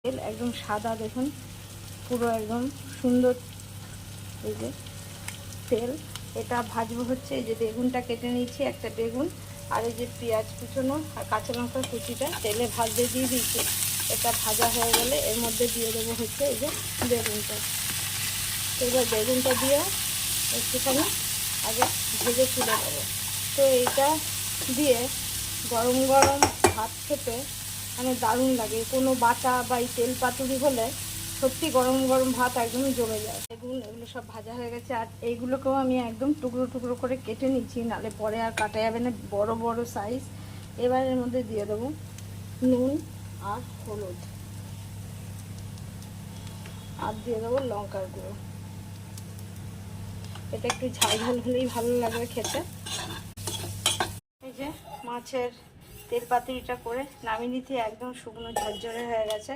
তেল একদম সাদা, দেখুন পুরো একদম সুন্দর। এই যে তেল, এটা ভাজবো হচ্ছে এই যে বেগুনটা কেটে নিয়েছি, একটা বেগুন আর এই যে পেঁয়াজ কুচোনো আর কাঁচা লঙ্কার কুচিটা তেলে ভাজতে দিয়ে দিয়েছি। এটা ভাজা হয়ে গেলে এর মধ্যে দিয়ে দেবো হচ্ছে এই যে বেগুনটা। এবার বেগুনটা দিয়ে একটুখানি আগে ভেজে তুলে দেবো। তো এইটা দিয়ে গরম গরম ভাত খেতে মানে দারুণ লাগে। কোনো বাটা বা এই তেল পাতুরি হলে সত্যি গরম গরম ভাত একদম জমে যায়। বেগুন এগুলো সব ভাজা হয়ে গেছে, আর এইগুলোকেও আমি একদম টুকরো টুকরো করে কেটে নিচ্ছি, নাহলে পরে আর কাটা যাবে না, বড় বড় সাইজ। এবার এর মধ্যে দিয়ে দেবো নুন আর হলুদ, আর দিয়ে দেবো লঙ্কার গুঁড়ো। এটা একটু ঝাল ঝাল হলেই ভালো লাগবে খেতে। এই যে মাছের তেল পাতুরিটা করে নামিয়ে নিতে একদম শুকনো ঝরঝরে হয়ে গেছে।